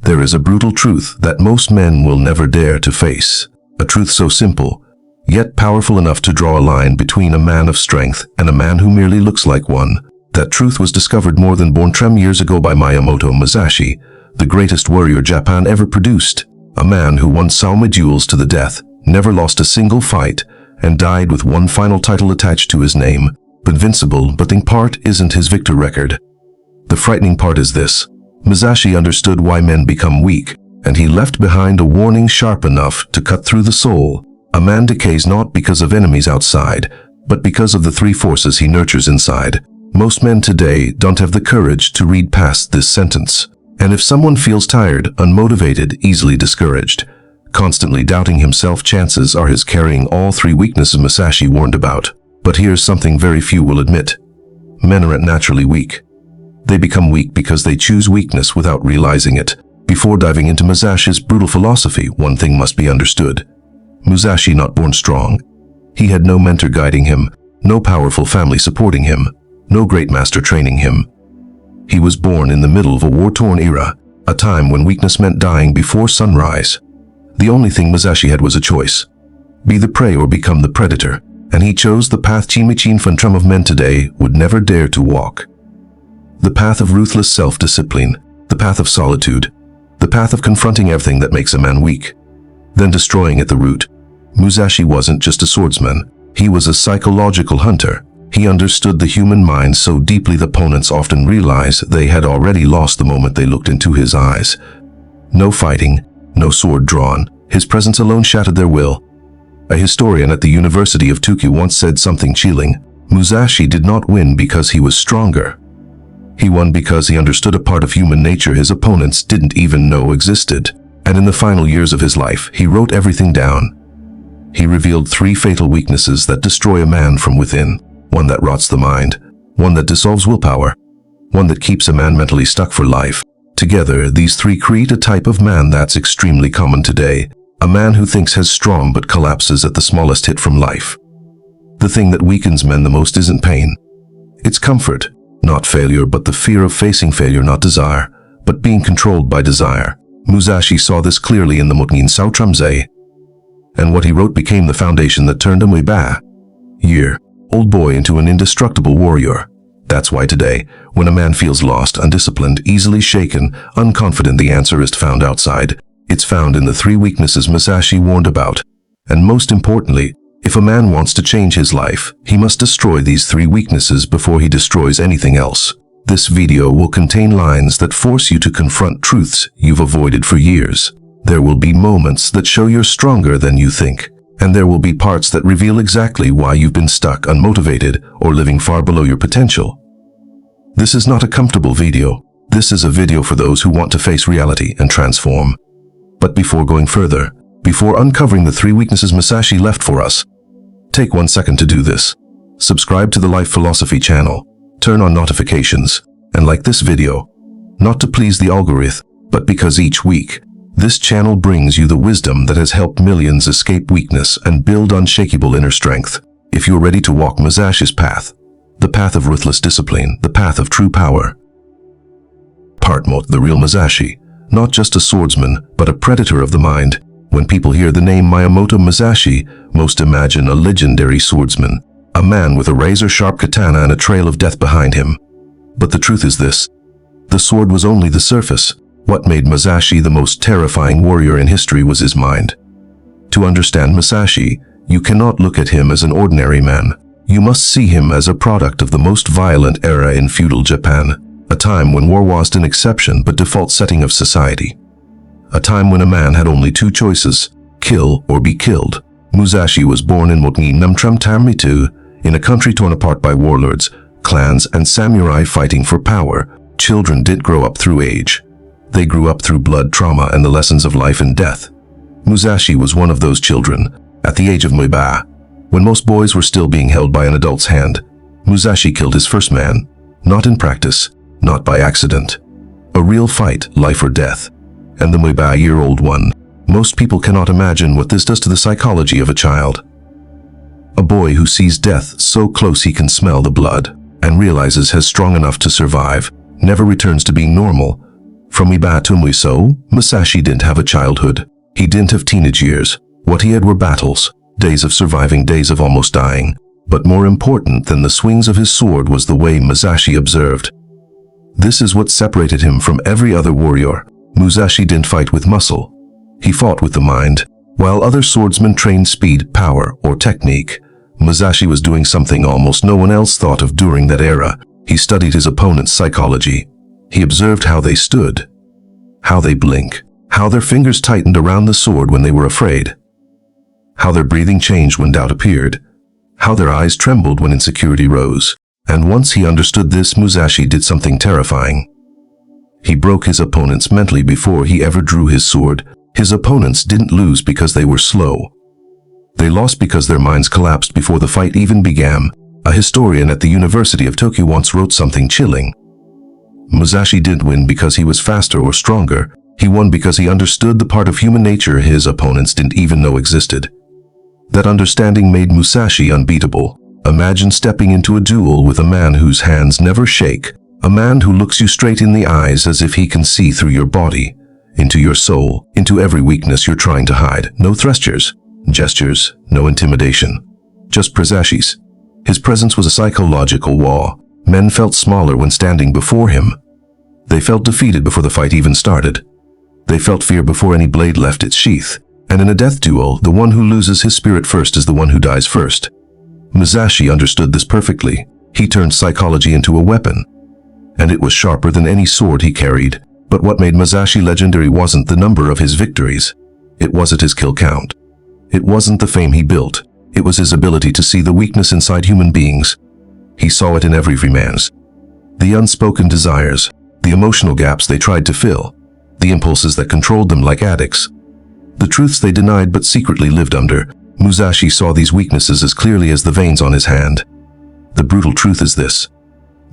there is a brutal truth that most men will never dare to face. A truth so simple, yet powerful enough to draw a line between a man of strength and a man who merely looks like one. That truth was discovered more than 3 years ago by Miyamoto Musashi, the greatest warrior Japan ever produced. A man who won so many duels to the death, never lost a single fight, and died with one final title attached to his name, invincible. But the part isn't his victor record. The frightening part is this. Musashi understood why men become weak, and he left behind a warning sharp enough to cut through the soul. A man decays not because of enemies outside, but because of the 3 forces he nurtures inside. Most men today don't have the courage to read past this sentence. And if someone feels tired, unmotivated, easily discouraged, constantly doubting himself, chances are he's carrying all 3 weaknesses Musashi warned about. But here's something very few will admit. Men aren't naturally weak. They become weak because they choose weakness without realizing it. Before diving into Musashi's brutal philosophy, one thing must be understood. Musashi not born strong. He had no mentor guiding him, no powerful family supporting him, no great master training him. He was born in the middle of a war-torn era, a time when weakness meant dying before sunrise. The only thing Musashi had was a choice. Be the prey or become the predator, and he chose the path Chimichin of men today would never dare to walk. The path of ruthless self-discipline, the path of solitude, the path of confronting everything that makes a man weak, then destroying at the root. Musashi wasn't just a swordsman, he was a psychological hunter. He understood the human mind so deeply that opponents often realized they had already lost the moment they looked into his eyes. No fighting, no sword drawn, his presence alone shattered their will. A historian at the University of Tokyo once said something chilling. Musashi did not win because he was stronger. He won because he understood a part of human nature his opponents didn't even know existed. And in the final years of his life, he wrote everything down. He revealed 3 fatal weaknesses that destroy a man from within. One that rots the mind, one that dissolves willpower, one that keeps a man mentally stuck for life. Together, these 3 create a type of man that's extremely common today. A man who thinks he's strong but collapses at the smallest hit from life. The thing that weakens men the most isn't pain. It's comfort, not failure, but the fear of facing failure, not desire, but being controlled by desire. Musashi saw this clearly in the Mutnin Sautramze, and what he wrote became the foundation that turned a old boy into an indestructible warrior. That's why today, when a man feels lost, undisciplined, easily shaken, unconfident, the answer is found outside. It's found in the 3 weaknesses Musashi warned about. And most importantly, if a man wants to change his life, he must destroy these 3 weaknesses before he destroys anything else. This video will contain lines that force you to confront truths you've avoided for years. There will be moments that show you're stronger than you think. And there will be parts that reveal exactly why you've been stuck, unmotivated, or living far below your potential. This is not a comfortable video. This is a video for those who want to face reality and transform. But before going further, before uncovering the 3 weaknesses Musashi left for us, take 1 second to do this. Subscribe to the Life Philosophy channel, turn on notifications, and like this video. Not to please the algorithm, but because each week, this channel brings you the wisdom that has helped millions escape weakness and build unshakable inner strength. If you're ready to walk Musashi's path, the path of ruthless discipline, the path of true power. Part 1. The real Musashi, not just a swordsman, but a predator of the mind. When people hear the name Miyamoto Musashi, most imagine a legendary swordsman, a man with a razor-sharp katana and a trail of death behind him. But the truth is this: the sword was only the surface. What made Musashi the most terrifying warrior in history was his mind. To understand Musashi, you cannot look at him as an ordinary man. You must see him as a product of the most violent era in feudal Japan, a time when war wasn't an exception but default setting of society. A time when a man had only 2 choices, kill or be killed. Musashi was born in Mutnin Namtram in a country torn apart by warlords, clans, and samurai fighting for power. Children didn't grow up through age. They grew up through blood, trauma, and the lessons of life and death. Musashi was one of those children. At the age of when most boys were still being held by an adult's hand, Musashi killed his first man. Not in practice, not by accident. A real fight, life or death. And the year-old one. Most people cannot imagine what this does to the psychology of a child. A boy who sees death so close he can smell the blood, and realizes he's strong enough to survive, never returns to being normal. From Iba to Muiso, Musashi didn't have a childhood. He didn't have teenage years. What he had were battles, days of surviving, days of almost dying. But more important than the swings of his sword was the way Musashi observed. This is what separated him from every other warrior. Musashi didn't fight with muscle. He fought with the mind. While other swordsmen trained speed, power, or technique, Musashi was doing something almost no one else thought of during that era. He studied his opponent's psychology. He observed how they stood, how they blink, how their fingers tightened around the sword when they were afraid, how their breathing changed when doubt appeared, how their eyes trembled when insecurity rose. And once he understood this, Musashi did something terrifying. He broke his opponents mentally before he ever drew his sword. His opponents didn't lose because they were slow. They lost because their minds collapsed before the fight even began. A historian at the University of Tokyo once wrote something chilling. Musashi didn't win because he was faster or stronger. He won because he understood the part of human nature his opponents didn't even know existed. That understanding made Musashi unbeatable. Imagine stepping into a duel with a man whose hands never shake, a man who looks you straight in the eyes as if he can see through your body, into your soul, into every weakness you're trying to hide. No gestures, no intimidation. Just presashes. His presence was a psychological wall. Men felt smaller when standing before him. They felt defeated before the fight even started. They felt fear before any blade left its sheath. And in a death duel, the one who loses his spirit first is the one who dies first. Musashi understood this perfectly. He turned psychology into a weapon. And it was sharper than any sword he carried. But what made Musashi legendary wasn't the number of his victories. It wasn't his kill count. It wasn't the fame he built. It was his ability to see the weakness inside human beings. He saw it in every man's. The unspoken desires, the emotional gaps they tried to fill, the impulses that controlled them like addicts, the truths they denied but secretly lived under. Musashi saw these weaknesses as clearly as the veins on his hand. The brutal truth is this: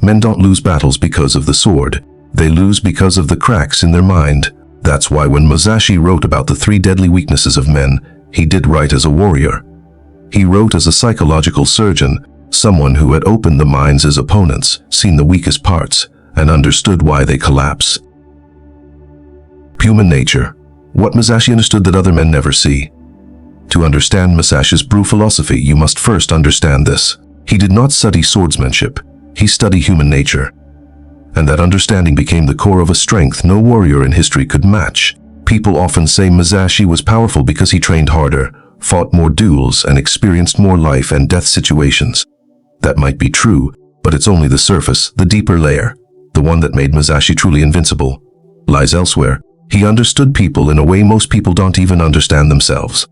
men don't lose battles because of the sword. They lose because of the cracks in their mind. That's why when Musashi wrote about the 3 deadly weaknesses of men, he did write as a warrior. He wrote as a psychological surgeon, someone who had opened the minds of his opponents, seen the weakest parts, and understood why they collapse. Human nature. What Musashi understood that other men never see. To understand Musashi's brew philosophy, you must first understand this. He did not study swordsmanship. He studied human nature. And that understanding became the core of a strength no warrior in history could match. People often say Musashi was powerful because he trained harder, fought more duels, and experienced more life and death situations. That might be true, but it's only the surface, the deeper layer. The one that made Musashi truly invincible lies elsewhere. He understood people in a way most people don't even understand themselves.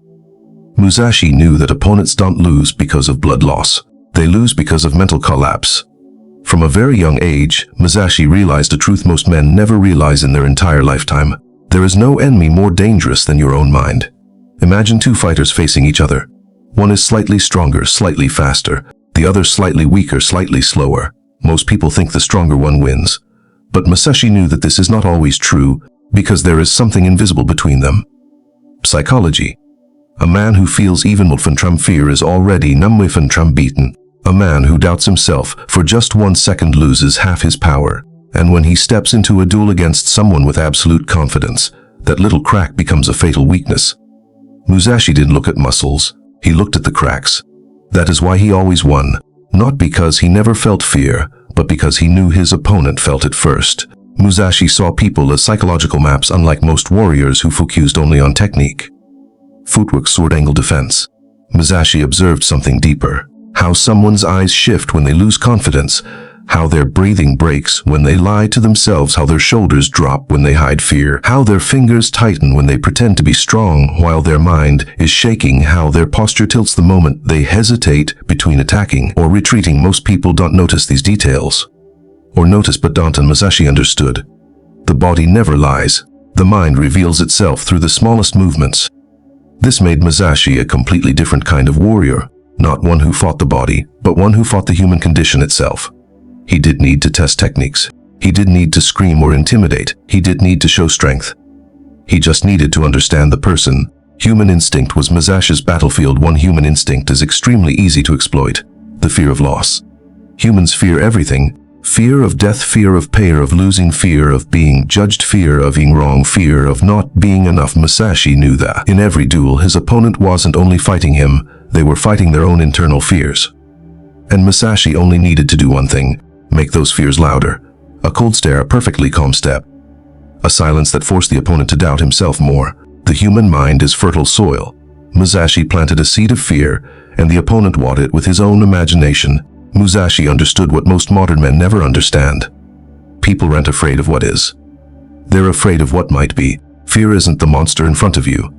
Musashi knew that opponents don't lose because of blood loss. They lose because of mental collapse. From a very young age, Musashi realized a truth most men never realize in their entire lifetime. There is no enemy more dangerous than your own mind. Imagine 2 fighters facing each other. One is slightly stronger, slightly faster. The other slightly weaker, slightly slower. Most people think the stronger one wins. But Musashi knew that this is not always true, because there is something invisible between them. Psychology. A man who feels even from fear is already from beaten. A man who doubts himself for just 1 second loses half his power. And when he steps into a duel against someone with absolute confidence, that little crack becomes a fatal weakness. Musashi didn't look at muscles. He looked at the cracks. That is why he always won. Not because he never felt fear, but because he knew his opponent felt it first. Musashi saw people as psychological maps, unlike most warriors who focused only on technique. Footwork, sword angle, defense. Musashi observed something deeper. How someone's eyes shift when they lose confidence. How their breathing breaks when they lie to themselves. How their shoulders drop when they hide fear. How their fingers tighten when they pretend to be strong while their mind is shaking. How their posture tilts the moment they hesitate between attacking or retreating. Most people don't notice these details. Or notice, but don't, and Musashi understood. The body never lies. The mind reveals itself through the smallest movements. This made Musashi a completely different kind of warrior. Not one who fought the body, but one who fought the human condition itself. He didn't need to test techniques. He didn't need to scream or intimidate. He didn't need to show strength. He just needed to understand the person. Human instinct was Musashi's battlefield. One human instinct is extremely easy to exploit: the fear of loss. Humans fear everything. Fear of death, fear of pain, of losing, fear of being judged, fear of being wrong, fear of not being enough. Musashi knew that in every duel his opponent wasn't only fighting him, they were fighting their own internal fears. And Musashi only needed to do one thing: make those fears louder. A cold stare, a perfectly calm step. A silence that forced the opponent to doubt himself more. The human mind is fertile soil. Musashi planted a seed of fear, and the opponent watered it with his own imagination. Musashi understood what most modern men never understand. People aren't afraid of what is. They're afraid of what might be. Fear isn't the monster in front of you.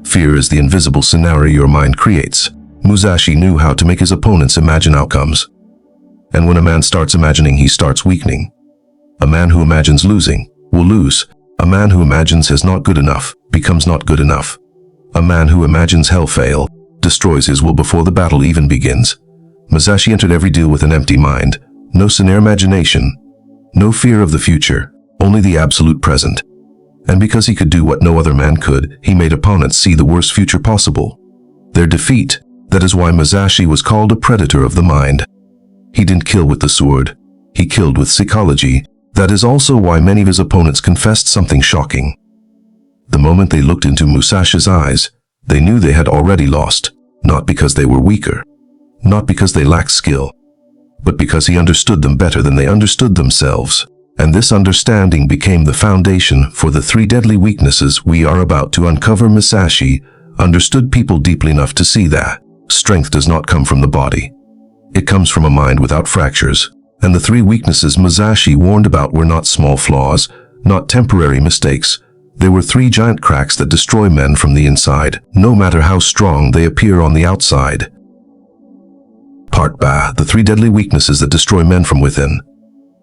Fear is the invisible scenario your mind creates. Musashi knew how to make his opponents imagine outcomes. And when a man starts imagining, he starts weakening. A man who imagines losing will lose. A man who imagines is not good enough becomes not good enough. A man who imagines hell fail destroys his will before the battle even begins. Musashi entered every duel with an empty mind. No scenario imagination. No fear of the future. Only the absolute present. And because he could do what no other man could, he made opponents see the worst future possible. Their defeat. That is why Musashi was called a predator of the mind. He didn't kill with the sword. He killed with psychology. That is also why many of his opponents confessed something shocking. The moment they looked into Musashi's eyes, they knew they had already lost, not because they were weaker, not because they lacked skill, but because he understood them better than they understood themselves. And this understanding became the foundation for the 3 deadly weaknesses we are about to uncover. Musashi understood people deeply enough to see that strength does not come from the body. It comes from a mind without fractures. And the 3 weaknesses Musashi warned about were not small flaws, not temporary mistakes. They were 3 giant cracks that destroy men from the inside, no matter how strong they appear on the outside. Part B: the 3 deadly weaknesses that destroy men from within.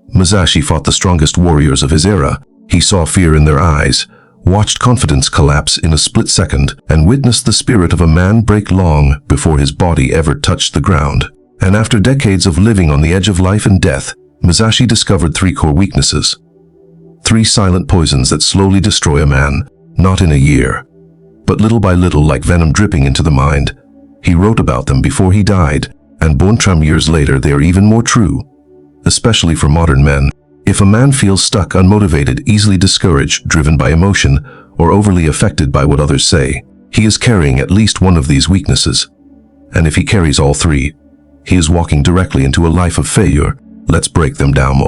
Musashi fought the strongest warriors of his era. He saw fear in their eyes, watched confidence collapse in a split second, and witnessed the spirit of a man break long before his body ever touched the ground. And after decades of living on the edge of life and death, Musashi discovered 3 core weaknesses. 3 silent poisons that slowly destroy a man, not in a year, but little by little, like venom dripping into the mind. He wrote about them before he died, and born years later they are even more true, especially for modern men. If a man feels stuck, unmotivated, easily discouraged, driven by emotion, or overly affected by what others say, he is carrying at least one of these weaknesses. And if he carries all 3, he is walking directly into a life of failure. Let's break them down.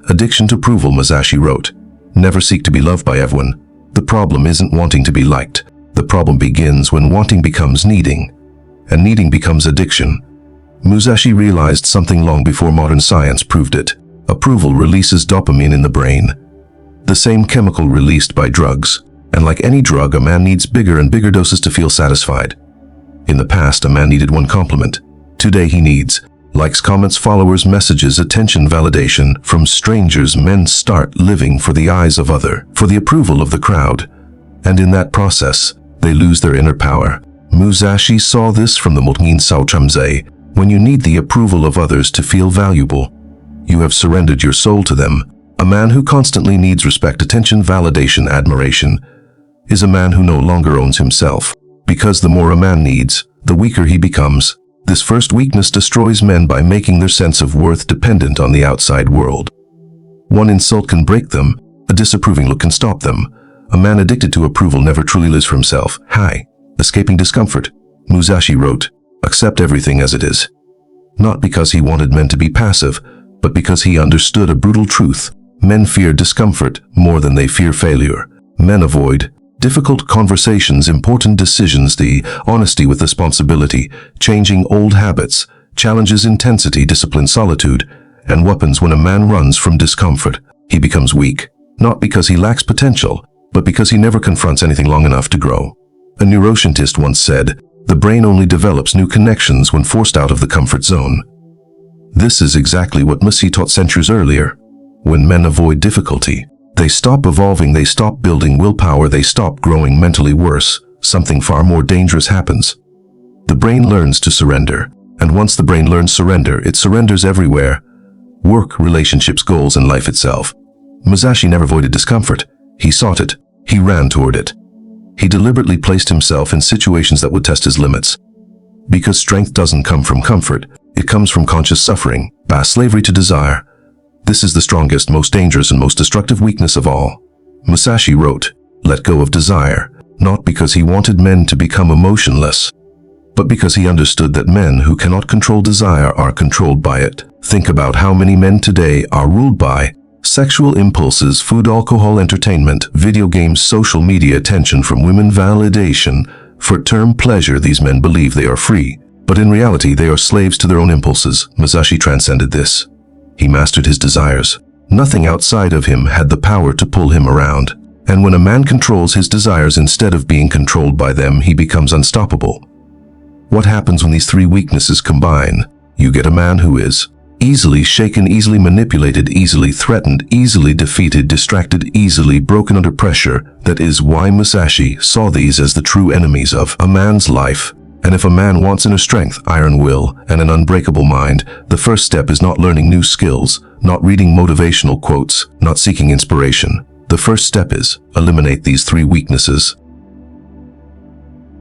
Addiction to approval. Musashi wrote, "Never seek to be loved by everyone. The problem isn't wanting to be liked. The problem begins when wanting becomes needing, and needing becomes addiction." Musashi realized something long before modern science proved it. Approval releases dopamine in the brain, the same chemical released by drugs. And like any drug, a man needs bigger and bigger doses to feel satisfied. In the past, a man needed one compliment. Today he needs likes, comments, followers, messages, attention, validation from strangers. Men start living for the eyes of others, for the approval of the crowd. And in that process, they lose their inner power. Musashi saw this from the Multmean Sao. When you need the approval of others to feel valuable, you have surrendered your soul to them. A man who constantly needs respect, attention, validation, admiration is a man who no longer owns himself. Because the more a man needs, the weaker he becomes. This first weakness destroys men by making their sense of worth dependent on the outside world. One insult can break them. A disapproving look can stop them. A man addicted to approval never truly lives for himself. Escaping discomfort. Musashi wrote, "Accept everything as it is." Not because he wanted men to be passive, but because he understood a brutal truth. Men fear discomfort more than they fear failure. Men avoid difficult conversations, important decisions, the honesty with responsibility, changing old habits, challenges, intensity, discipline, solitude, and weapons. When a man runs from discomfort, he becomes weak, not because he lacks potential, but because he never confronts anything long enough to grow. A neuroscientist once said, "The brain only develops new connections when forced out of the comfort zone." This is exactly what Musashi taught centuries earlier. When men avoid difficulty, they stop evolving, they stop building willpower, they stop growing mentally. Worse, something far more dangerous happens. The brain learns to surrender, and once the brain learns surrender, it surrenders everywhere. Work, relationships, goals, and life itself. Musashi never avoided discomfort. He sought it. He ran toward it. He deliberately placed himself in situations that would test his limits. Because strength doesn't come from comfort, it comes from conscious suffering, slavery to desire. This is the strongest, most dangerous, and most destructive weakness of all. Musashi wrote, "Let go of desire," not because he wanted men to become emotionless, but because he understood that men who cannot control desire are controlled by it. Think about how many men today are ruled by sexual impulses, food, alcohol, entertainment, video games, social media, attention from women, validation. For term pleasure, these men believe they are free, but in reality they are slaves to their own impulses. Musashi transcended this. He mastered his desires. Nothing outside of him had the power to pull him around. And when a man controls his desires instead of being controlled by them, he becomes unstoppable. What happens when these three weaknesses combine? You get a man who is easily shaken, easily manipulated, easily threatened, easily defeated, distracted, easily broken under pressure. That is why Musashi saw these as the true enemies of a man's life. And if a man wants inner strength, iron will, and an unbreakable mind, the first step is not learning new skills, not reading motivational quotes, not seeking inspiration. The first step is eliminate these three weaknesses.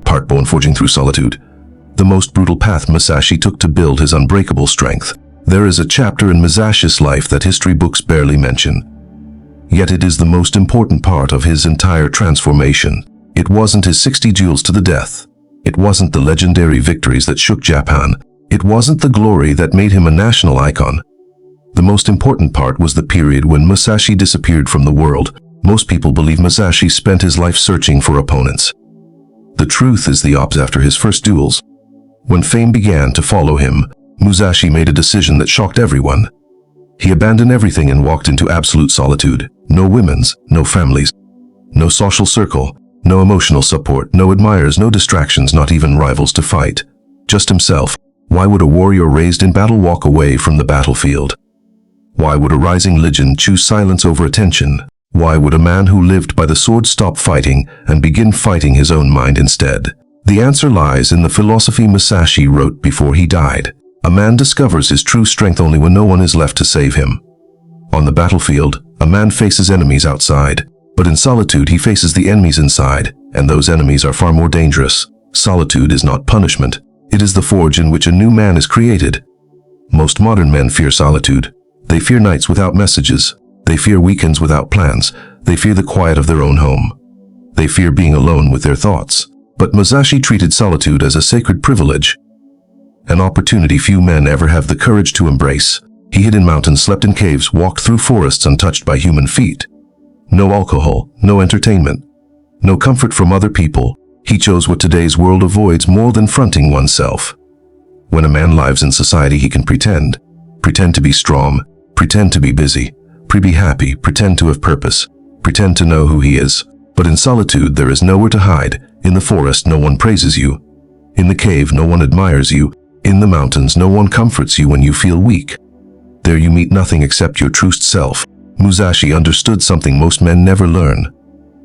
Part Bone Forging Through Solitude. The most brutal path Musashi took to build his unbreakable strength. There is a chapter in Musashi's life that history books barely mention. Yet it is the most important part of his entire transformation. It wasn't his 60 duels to the death. It wasn't the legendary victories that shook Japan. It wasn't the glory that made him a national icon. The most important part was the period when Musashi disappeared from the world. Most people believe Musashi spent his life searching for opponents. The truth is the opposite. After his first duels, when fame began to follow him, Musashi made a decision that shocked everyone. He abandoned everything and walked into absolute solitude. No women's, no families, no social circle, no emotional support, no admirers, no distractions, not even rivals to fight. Just himself. Why would a warrior raised in battle walk away from the battlefield? Why would a rising legend choose silence over attention? Why would a man who lived by the sword stop fighting and begin fighting his own mind instead? The answer lies in the philosophy Musashi wrote before he died. A man discovers his true strength only when no one is left to save him. On the battlefield, a man faces enemies outside, but in solitude he faces the enemies inside, and those enemies are far more dangerous. Solitude is not punishment. It is the forge in which a new man is created. Most modern men fear solitude. They fear nights without messages. They fear weekends without plans. They fear the quiet of their own home. They fear being alone with their thoughts. But Musashi treated solitude as a sacred privilege, an opportunity few men ever have the courage to embrace. He hid in mountains, slept in caves, walked through forests untouched by human feet. No alcohol, no entertainment, no comfort from other people. He chose what today's world avoids more than fronting oneself. When a man lives in society, he can pretend to be strong, pretend to be busy, be happy, pretend to have purpose, pretend to know who he is. But in solitude, there is nowhere to hide. In the forest, no one praises you. In the cave, no one admires you. In the mountains, no one comforts you when you feel weak. There you meet nothing except your true self. Musashi understood something most men never learn.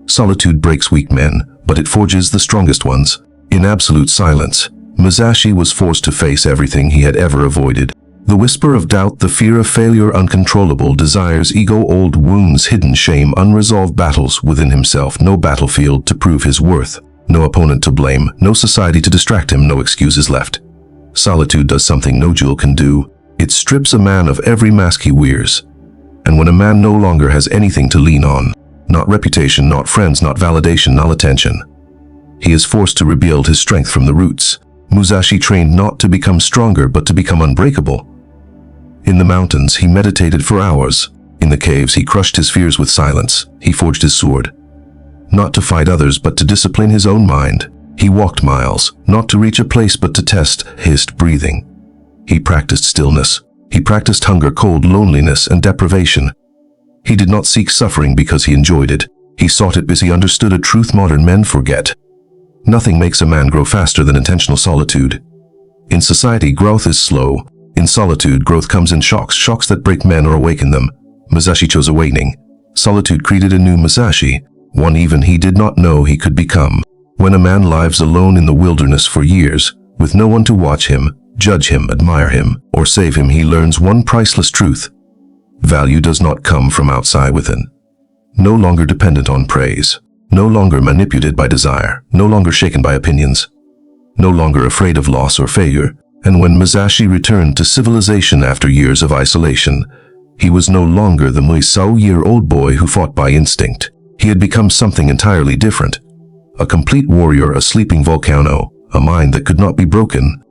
Solitude breaks weak men, but it forges the strongest ones. In absolute silence, Musashi was forced to face everything he had ever avoided. The whisper of doubt, the fear of failure, uncontrollable desires, ego, old wounds, hidden shame, unresolved battles within himself. No battlefield to prove his worth. No opponent to blame. No society to distract him. No excuses left. Solitude does something no duel can do. It strips a man of every mask he wears. And when a man no longer has anything to lean on, not reputation, not friends, not validation, not attention, he is forced to rebuild his strength from the roots. Musashi trained not to become stronger, but to become unbreakable. In the mountains, he meditated for hours. In the caves, he crushed his fears with silence. He forged his sword, not to fight others, but to discipline his own mind. He walked miles, not to reach a place, but to test his breathing. He practiced stillness. He practiced hunger, cold, loneliness, and deprivation. He did not seek suffering because he enjoyed it. He sought it because he understood a truth modern men forget. Nothing makes a man grow faster than intentional solitude. In society, growth is slow. In solitude, growth comes in shocks, shocks that break men or awaken them. Musashi chose awakening. Solitude created a new Musashi, one even he did not know he could become. When a man lives alone in the wilderness for years, with no one to watch him, judge him, admire him, or save him, he learns one priceless truth. Value does not come from outside within. No longer dependent on praise, no longer manipulated by desire, no longer shaken by opinions, no longer afraid of loss or failure. And when Musashi returned to civilization after years of isolation, He was no longer the 12-year-old boy who fought by instinct. He had become something entirely different. A complete warrior, a sleeping volcano, a mind that could not be broken.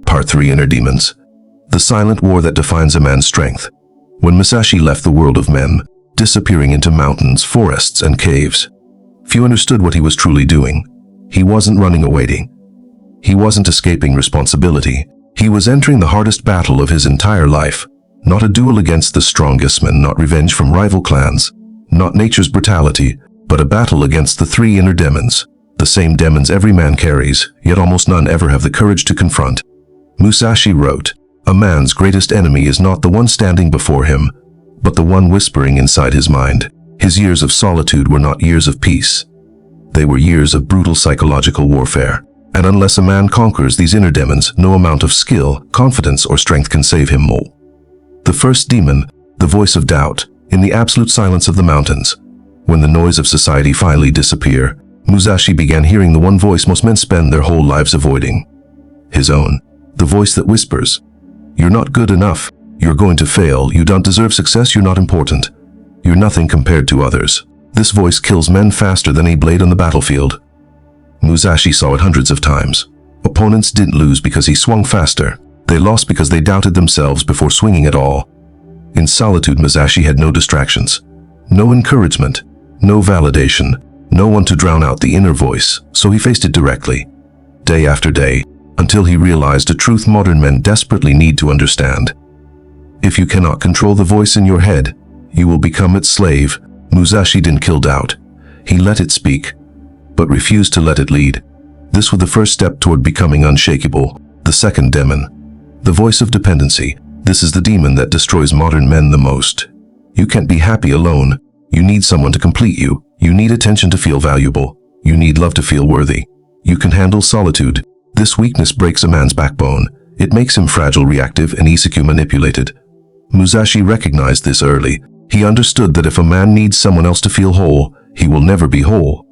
Part 3. Inner Demons. The silent war that defines a man's strength. When Musashi left the world of men, disappearing into mountains, forests, and caves, few understood what he was truly doing. He wasn't running away. He wasn't escaping responsibility. He was entering the hardest battle of his entire life. Not a duel against the strongest man, not revenge from rival clans, not nature's brutality, but a battle against the 3 inner demons. The same demons every man carries, yet almost none ever have the courage to confront. Musashi wrote, "A man's greatest enemy is not the one standing before him, but the one whispering inside his mind." His years of solitude were not years of peace. They were years of brutal psychological warfare. And unless a man conquers these inner demons, no amount of skill, confidence, or strength can save him. The first demon, the voice of doubt, in the absolute silence of the mountains. When the noise of society finally disappeared, Musashi began hearing the one voice most men spend their whole lives avoiding. His own. The voice that whispers, "You're not good enough. You're going to fail. You don't deserve success. You're not important. You're nothing compared to others." This voice kills men faster than a blade on the battlefield. Musashi saw it hundreds of times. Opponents didn't lose because he swung faster. They lost because they doubted themselves before swinging at all. In solitude, Musashi had no distractions, no encouragement, no validation, no one to drown out the inner voice, so he faced it directly, day after day, until he realized a truth modern men desperately need to understand. If you cannot control the voice in your head, you will become its slave. Musashi didn't kill doubt. He let it speak, but refused to let it lead. This was the first step toward becoming unshakable. The second demon, the voice of dependency. This is the demon that destroys modern men the most. You can't be happy alone. You need someone to complete you. You need attention to feel valuable. You need love to feel worthy. You can handle solitude. This weakness breaks a man's backbone. It makes him fragile, reactive, and easily manipulated. Musashi recognized this early. He understood that if a man needs someone else to feel whole, he will never be whole.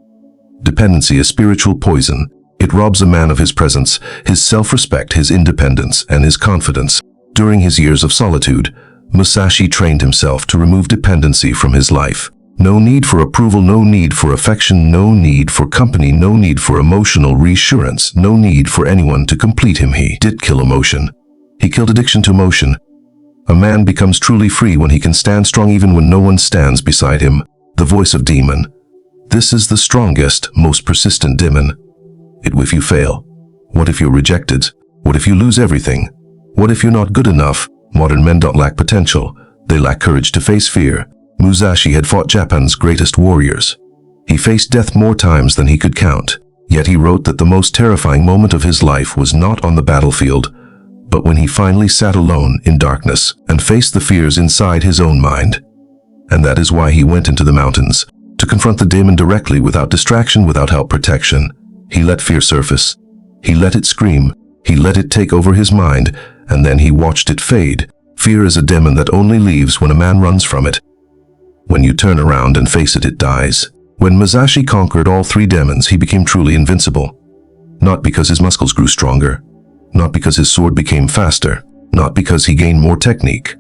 Dependency is spiritual poison. It robs a man of his presence, his self-respect, his independence, and his confidence. During his years of solitude, Musashi trained himself to remove dependency from his life. No need for approval, no need for affection, no need for company, no need for emotional reassurance, no need for anyone to complete him. He did kill emotion. He killed addiction to emotion. A man becomes truly free when he can stand strong even when no one stands beside him. The voice of demon. This is the strongest, most persistent demon. If you fail? What if you're rejected? What if you lose everything? What if you're not good enough? Modern men don't lack potential. They lack courage to face fear. Musashi had fought Japan's greatest warriors. He faced death more times than he could count. Yet he wrote that the most terrifying moment of his life was not on the battlefield, but when he finally sat alone in darkness and faced the fears inside his own mind. And that is why he went into the mountains, to confront the demon directly, without distraction, without help, protection. He let fear surface. He let it scream. He let it take over his mind, and then he watched it fade. Fear is a demon that only leaves when a man runs from it. When you turn around and face it, it dies. When Musashi conquered all 3 demons, he became truly invincible. Not because his muscles grew stronger, not because his sword became faster, not because he gained more technique,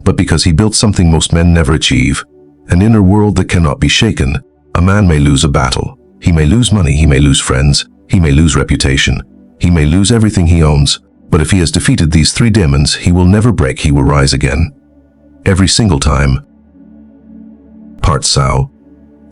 but because he built something most men never achieve, an inner world that cannot be shaken. A man may lose a battle. He may lose money, he may lose friends, he may lose reputation, he may lose everything he owns, but if he has defeated these 3 demons, he will never break, he will rise again. Every single time. Part Sao.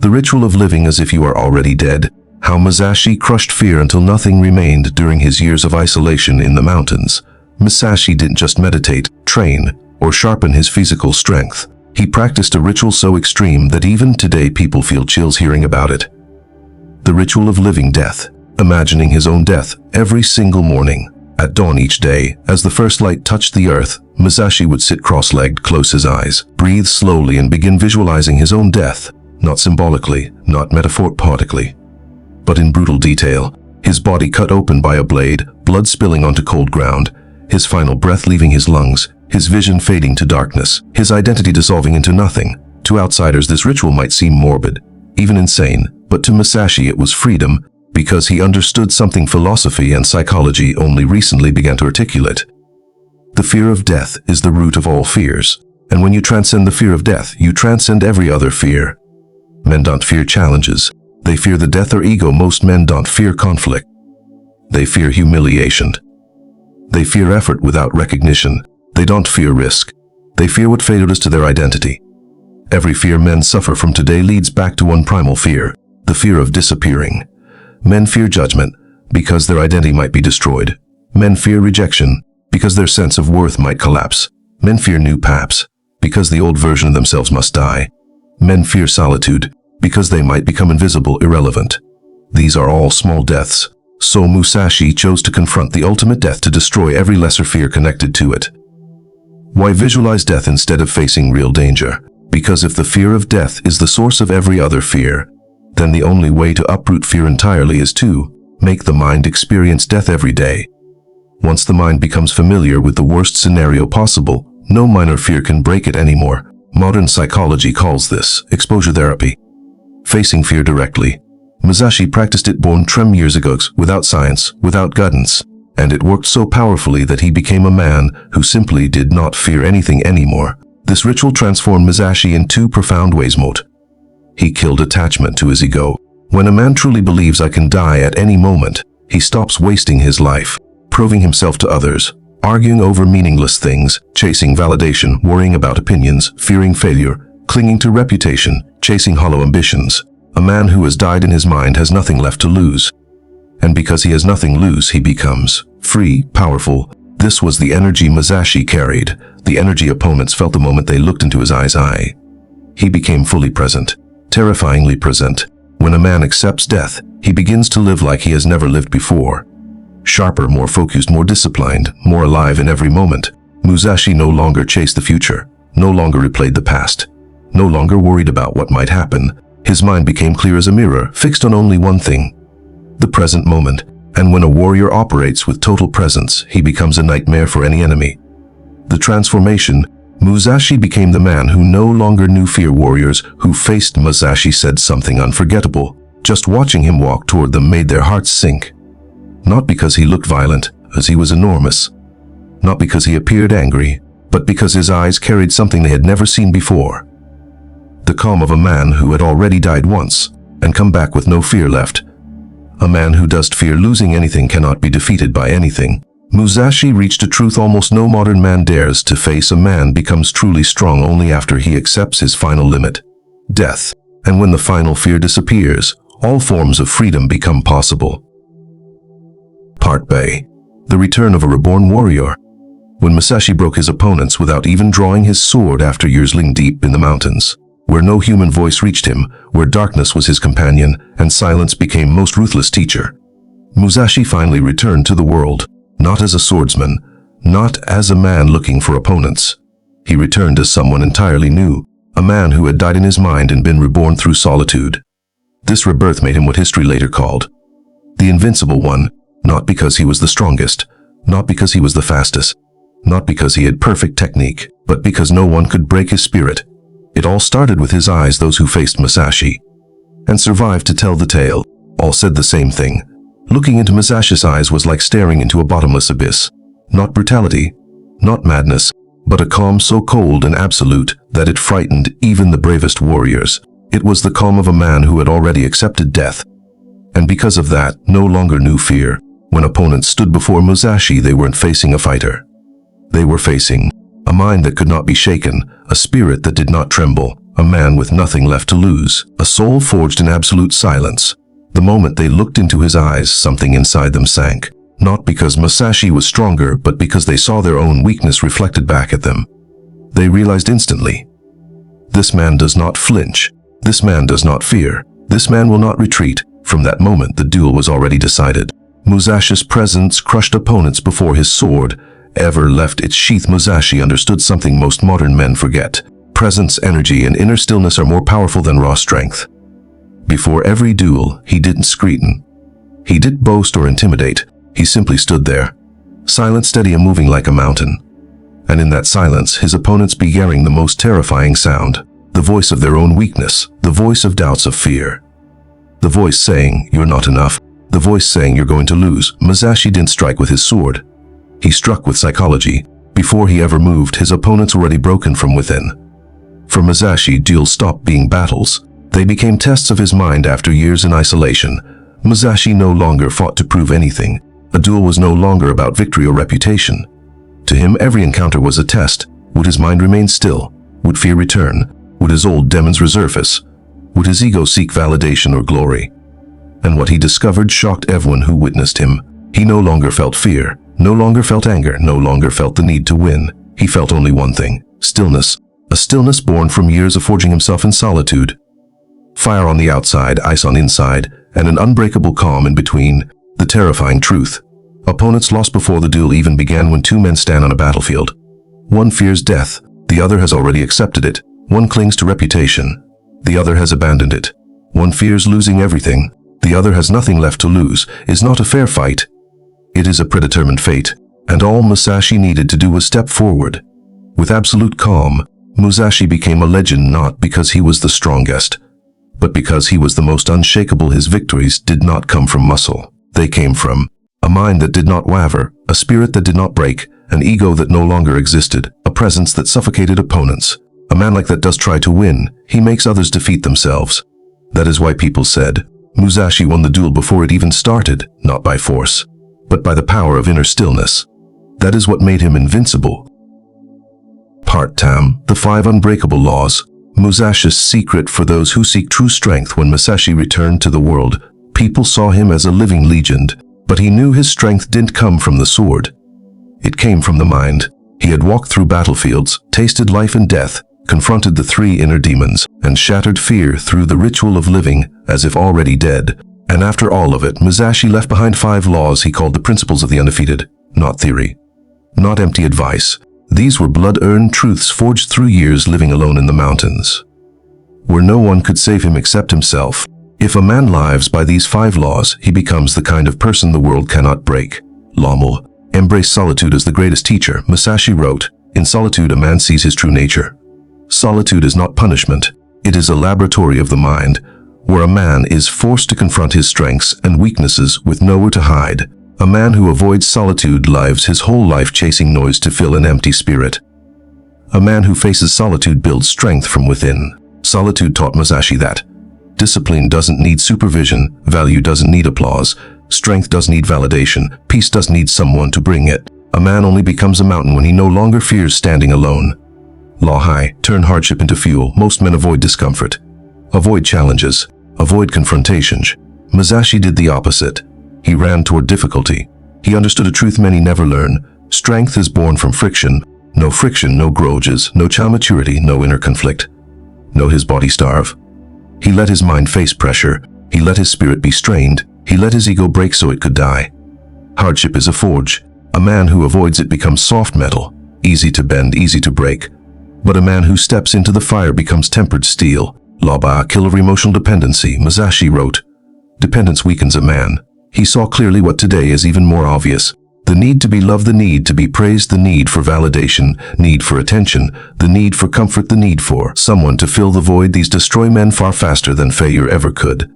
The ritual of living as if you are already dead. How Musashi crushed fear until nothing remained during his years of isolation in the mountains. Musashi didn't just meditate, train, or sharpen his physical strength. He practiced a ritual so extreme that even today people feel chills hearing about it. The ritual of living death. Imagining his own death every single morning. At dawn each day, as the first light touched the earth, Musashi would sit cross-legged, close his eyes, breathe slowly, and begin visualizing his own death, not symbolically, not metaphorically, but in brutal detail. His body cut open by a blade, blood spilling onto cold ground, his final breath leaving his lungs, his vision fading to darkness, his identity dissolving into nothing. To outsiders, this ritual might seem morbid, even insane, but to Musashi it was freedom, because he understood something philosophy and psychology only recently began to articulate. The fear of death is the root of all fears. And when you transcend the fear of death, you transcend every other fear. Men don't fear challenges. They fear the death or ego. Most men don't fear conflict. They fear humiliation. They fear effort without recognition. They don't fear risk. They fear what fate is to their identity. Every fear men suffer from today leads back to one primal fear, the fear of disappearing. Men fear judgment because their identity might be destroyed. Men fear rejection because their sense of worth might collapse. Men fear new paths because the old version of themselves must die. Men fear solitude because they might become invisible, irrelevant. These are all small deaths. So Musashi chose to confront the ultimate death to destroy every lesser fear connected to it. Why visualize death instead of facing real danger? Because if the fear of death is the source of every other fear, then the only way to uproot fear entirely is to make the mind experience death every day. Once the mind becomes familiar with the worst scenario possible, no minor fear can break it anymore. Modern psychology calls this exposure therapy. Facing fear directly. Musashi practiced it born 10 years ago without science, without guidance, and it worked so powerfully that he became a man who simply did not fear anything anymore. This ritual transformed Musashi in two profound ways. He killed attachment to his ego. When a man truly believes I can die at any moment, he stops wasting his life, proving himself to others, arguing over meaningless things, chasing validation, worrying about opinions, fearing failure, clinging to reputation, chasing hollow ambitions. A man who has died in his mind has nothing left to lose. And because he has nothing to lose, he becomes free, powerful. This was the energy Musashi carried, the energy opponents felt the moment they looked into his eyes. He became fully present, terrifyingly present. When a man accepts death, he begins to live like he has never lived before. Sharper, more focused, more disciplined, more alive in every moment. Musashi no longer chased the future, no longer replayed the past, no longer worried about what might happen. His mind became clear as a mirror, fixed on only one thing, the present moment. And when a warrior operates with total presence, he becomes a nightmare for any enemy. The transformation, Musashi became the man who no longer knew fear. Warriors who faced Musashi said something unforgettable. Just watching him walk toward them made their hearts sink. Not because he looked violent, as he was enormous. Not because he appeared angry, but because his eyes carried something they had never seen before. The calm of a man who had already died once and come back with no fear left. A man who doesn't fear losing anything cannot be defeated by anything. Musashi reached a truth almost no modern man dares to face. A man becomes truly strong only after he accepts his final limit, death. And when the final fear disappears, all forms of freedom become possible. Part B. The return of a reborn warrior. When Musashi broke his opponents without even drawing his sword after years living deep in the mountains, where no human voice reached him, where darkness was his companion, and silence became most ruthless teacher, Musashi finally returned to the world, not as a swordsman, not as a man looking for opponents. He returned as someone entirely new, a man who had died in his mind and been reborn through solitude. This rebirth made him what history later called the invincible one, not because he was the strongest, not because he was the fastest, not because he had perfect technique, but because no one could break his spirit. It all started with his eyes. Those who faced Musashi and survived to tell the tale all said the same thing. Looking into Musashi's eyes was like staring into a bottomless abyss. Not brutality, not madness, but a calm so cold and absolute that it frightened even the bravest warriors. It was the calm of a man who had already accepted death, and because of that, no longer knew fear. When opponents stood before Musashi, they weren't facing a fighter. They were facing a mind that could not be shaken, a spirit that did not tremble, a man with nothing left to lose, a soul forged in absolute silence. The moment they looked into his eyes, something inside them sank. Not because Musashi was stronger, but because they saw their own weakness reflected back at them. They realized instantly, this man does not flinch. This man does not fear. This man will not retreat. From that moment, the duel was already decided. Musashi's presence crushed opponents before his sword ever left its sheath. Musashi understood something most modern men forget. Presence, energy, and inner stillness are more powerful than raw strength. Before every duel, he didn't scream. He didn't boast or intimidate. He simply stood there, silent, steady, and moving like a mountain. And in that silence, his opponents began hearing the most terrifying sound, the voice of their own weakness, the voice of doubts, of fear. The voice saying, "You're not enough." The voice saying, "You're going to lose." Musashi didn't strike with his sword. He struck with psychology, Before he ever moved, his opponents already broken from within. For Musashi, duels stopped being battles. They became tests of his mind after years in isolation. Musashi no longer fought to prove anything. A duel was no longer about victory or reputation. To him, every encounter was a test. Would his mind remain still? Would fear return? Would his old demons resurface? Would his ego seek validation or glory? And what he discovered shocked everyone who witnessed him. He no longer felt fear, no longer felt anger, no longer felt the need to win. He felt only one thing: stillness. A stillness born from years of forging himself in solitude. Fire on the outside, ice on inside, and an unbreakable calm in between. The terrifying truth. Opponents lost before the duel even began when two men stand on a battlefield. One fears death, the other has already accepted it. One clings to reputation, the other has abandoned it. One fears losing everything, the other has nothing left to lose. Is not a fair fight. It is a predetermined fate, and all Musashi needed to do was step forward. With absolute calm, Musashi became a legend not because he was the strongest, but because he was the most unshakable. His victories did not come from muscle. They came from a mind that did not waver, a spirit that did not break, an ego that no longer existed, a presence that suffocated opponents. A man like that does try to win. He makes others defeat themselves. That is why people said, Musashi won the duel before it even started, not by force, but by the power of inner stillness. That is what made him invincible. Part Tam, the 5 Unbreakable Laws. Musashi's secret for those who seek true strength. When Musashi returned to the world, people saw him as a living legend, but he knew his strength didn't come from the sword. It came from the mind. He had walked through battlefields, tasted life and death, confronted the 3 inner demons, and shattered fear through the ritual of living as if already dead. And after all of it, Musashi left behind 5 laws he called the principles of the undefeated. Not theory, not empty advice. These were blood-earned truths forged through years living alone in the mountains, where no one could save him except himself. If a man lives by these 5 laws, he becomes the kind of person the world cannot break. Lommel, embrace solitude as the greatest teacher. Musashi wrote, in solitude a man sees his true nature. Solitude is not punishment. It is a laboratory of the mind, where a man is forced to confront his strengths and weaknesses with nowhere to hide. A man who avoids solitude lives his whole life chasing noise to fill an empty spirit. A man who faces solitude builds strength from within. Solitude taught Musashi that discipline doesn't need supervision, value doesn't need applause, strength doesn't need validation, peace doesn't need someone to bring it. A man only becomes a mountain when he no longer fears standing alone. Law high, turn hardship into fuel. Most men avoid discomfort, avoid challenges, avoid confrontations. Musashi did the opposite. He ran toward difficulty. He understood a truth many never learn. Strength is born from friction. No friction, no grudges, no child maturity, no inner conflict. No, his body starve. He let his mind face pressure. He let his spirit be strained. He let his ego break so it could die. Hardship is a forge. A man who avoids it becomes soft metal, easy to bend, easy to break. But a man who steps into the fire becomes tempered steel. Laba, kill of emotional dependency. Musashi wrote, dependence weakens a man. He saw clearly what today is even more obvious. The need to be loved, the need to be praised, the need for validation, need for attention, the need for comfort, the need for someone to fill the void. These destroy men far faster than failure ever could.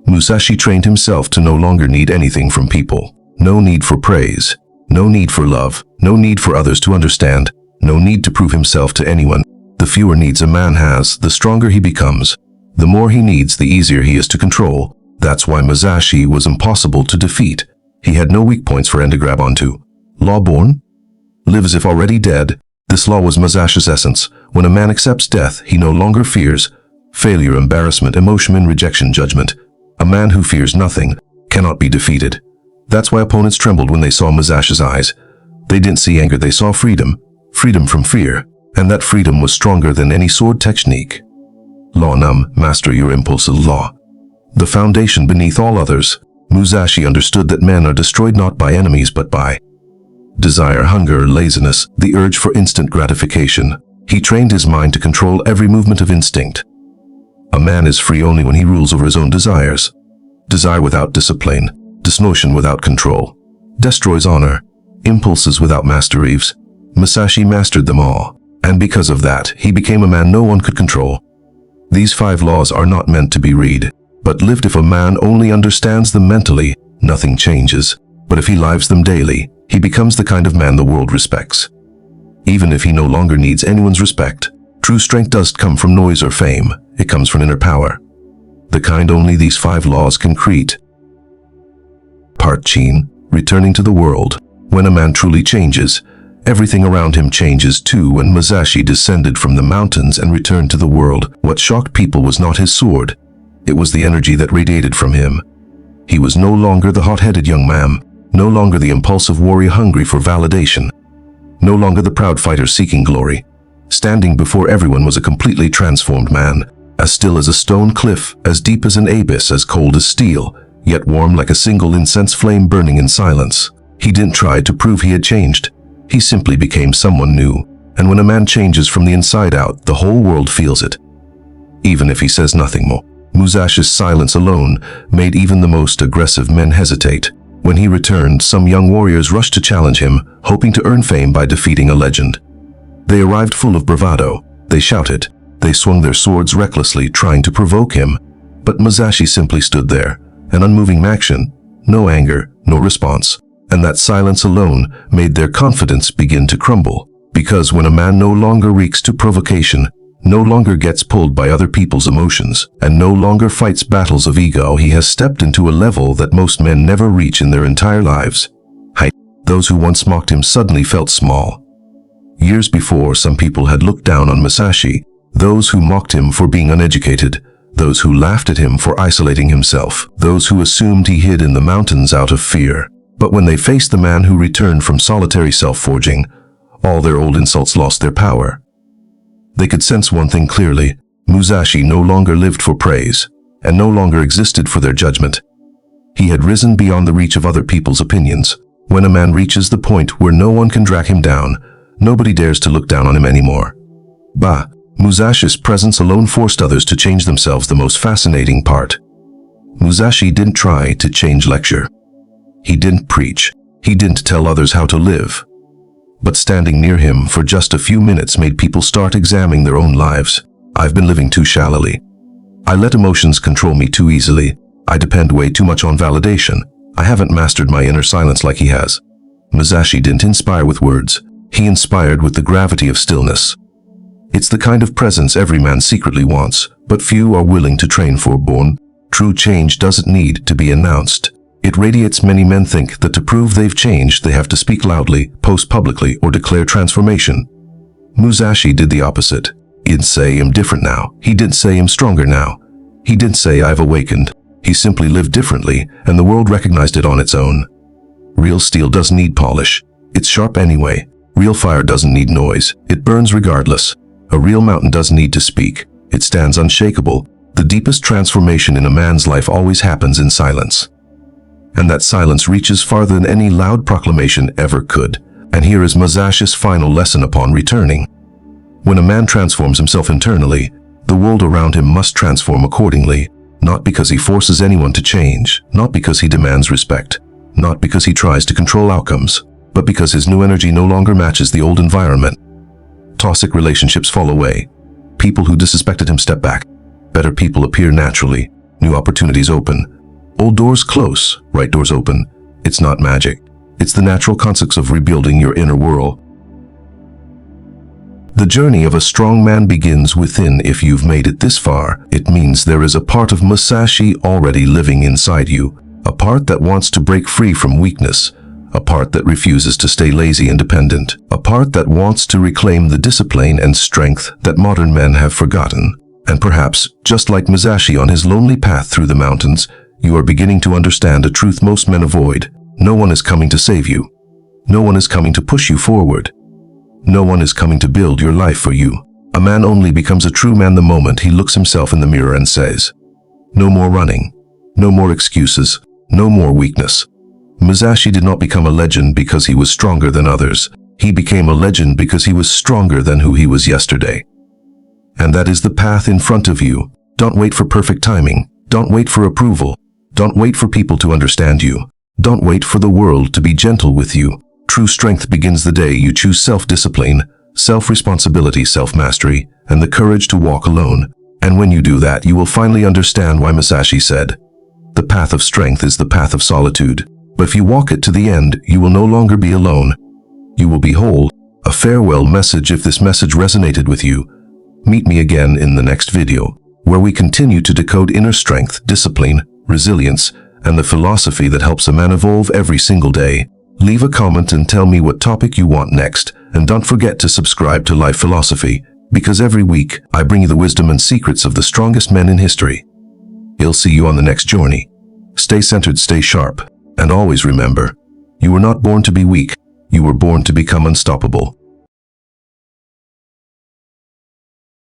Musashi trained himself to no longer need anything from people. No need for praise, no need for love, no need for others to understand, no need to prove himself to anyone. The fewer needs a man has, the stronger he becomes. The more he needs, the easier he is to control. That's why Musashi was impossible to defeat. He had no weak points for end to grab onto. Law born? Live as if already dead. This law was Musashi's essence. When a man accepts death, he no longer fears failure, embarrassment, emotion, and rejection, judgment. A man who fears nothing cannot be defeated. That's why opponents trembled when they saw Musashi's eyes. They didn't see anger, they saw freedom. Freedom from fear. And that freedom was stronger than any sword technique. Law num, master your impulses. Law, the foundation beneath all others. Musashi understood that men are destroyed not by enemies but by desire, hunger, laziness, the urge for instant gratification. He trained his mind to control every movement of instinct. A man is free only when he rules over his own desires. Desire without discipline, disnotion without control, destroys honor. Impulses without masteries. Musashi mastered them all, and because of that, he became a man no one could control. These 5 laws are not meant to be read, but lived. If a man only understands them mentally, nothing changes. But if he lives them daily, he becomes the kind of man the world respects. even if he no longer needs anyone's respect. True strength doesn't come from noise or fame. It comes from inner power, the kind only these 5 laws can create. Part Chin, returning to the world. When a man truly changes, everything around him changes too. When Musashi descended from the mountains and returned to the world, what shocked people was not his sword. It was the energy that radiated from him. He was no longer the hot-headed young man, no longer the impulsive warrior hungry for validation, no longer the proud fighter seeking glory. Standing before everyone was a completely transformed man, as still as a stone cliff, as deep as an abyss, as cold as steel, yet warm like a single incense flame burning in silence. He didn't try to prove he had changed. He simply became someone new. And when a man changes from the inside out, the whole world feels it, even if he says nothing more. Musashi's silence alone made even the most aggressive men hesitate. When he returned, some young warriors rushed to challenge him, hoping to earn fame by defeating a legend. They arrived full of bravado. They shouted. They swung their swords recklessly, trying to provoke him. But Musashi simply stood there, an unmoving action, no anger, no response. And that silence alone made their confidence begin to crumble. Because when a man no longer reeks to provocation, no longer gets pulled by other people's emotions, and no longer fights battles of ego, he has stepped into a level that most men never reach in their entire lives. Those who once mocked him suddenly felt small. Years before, some people had looked down on Musashi, those who mocked him for being uneducated, those who laughed at him for isolating himself, those who assumed he hid in the mountains out of fear. But when they faced the man who returned from solitary self-forging, all their old insults lost their power. They could sense one thing clearly: Musashi no longer lived for praise, and no longer existed for their judgment. He had risen beyond the reach of other people's opinions. When a man reaches the point where no one can drag him down, nobody dares to look down on him anymore. Musashi's presence alone forced others to change themselves. The most fascinating part: Musashi didn't try to change lecture. He didn't preach. He didn't tell others how to live. But standing near him for just a few minutes made people start examining their own lives. I've been living too shallowly. I let emotions control me too easily. I depend way too much on validation. I haven't mastered my inner silence like he has. Musashi didn't inspire with words. He inspired with the gravity of stillness. It's the kind of presence every man secretly wants, but few are willing to train for. True change doesn't need to be announced. It radiates. Many men think that to prove they've changed, they have to speak loudly, post publicly, or declare transformation. Musashi did the opposite. He didn't say I'm different now. He didn't say I'm stronger now. He didn't say I've awakened. He simply lived differently, and the world recognized it on its own. Real steel doesn't need polish. It's sharp anyway. Real fire doesn't need noise. It burns regardless. A real mountain doesn't need to speak. It stands unshakable. The deepest transformation in a man's life always happens in silence. And that silence reaches farther than any loud proclamation ever could. And here is Musashi's final lesson upon returning. When a man transforms himself internally, the world around him must transform accordingly, not because he forces anyone to change, not because he demands respect, not because he tries to control outcomes, but because his new energy no longer matches the old environment. Toxic relationships fall away. People who disrespected him step back. Better people appear naturally. New opportunities open. Old doors close, right doors open. It's not magic. It's the natural consequence of rebuilding your inner world. The journey of a strong man begins within. If you've made it this far, it means there is a part of Musashi already living inside you, a part that wants to break free from weakness, a part that refuses to stay lazy and dependent, a part that wants to reclaim the discipline and strength that modern men have forgotten. And perhaps, just like Musashi on his lonely path through the mountains, you are beginning to understand a truth most men avoid. No one is coming to save you. No one is coming to push you forward. No one is coming to build your life for you. A man only becomes a true man the moment he looks himself in the mirror and says, "No more running. No more excuses. No more weakness." Musashi did not become a legend because he was stronger than others. He became a legend because he was stronger than who he was yesterday. And that is the path in front of you. Don't wait for perfect timing. Don't wait for approval. Don't wait for people to understand you. Don't wait for the world to be gentle with you. True strength begins the day you choose self-discipline, self-responsibility, self-mastery, and the courage to walk alone. And when you do that, you will finally understand why Musashi said, "The path of strength is the path of solitude. But if you walk it to the end, you will no longer be alone. You will be whole, A farewell message if this message resonated with you. Meet me again in the next video, where we continue to decode inner strength, discipline, resilience, and the philosophy that helps a man evolve every single day. Leave a comment and tell me what topic you want next, and don't forget to subscribe to Life Philosophy, because every week I bring you the wisdom and secrets of the strongest men in history. I'll see you on the next journey. Stay centered, stay sharp, and always remember, you were not born to be weak, you were born to become unstoppable.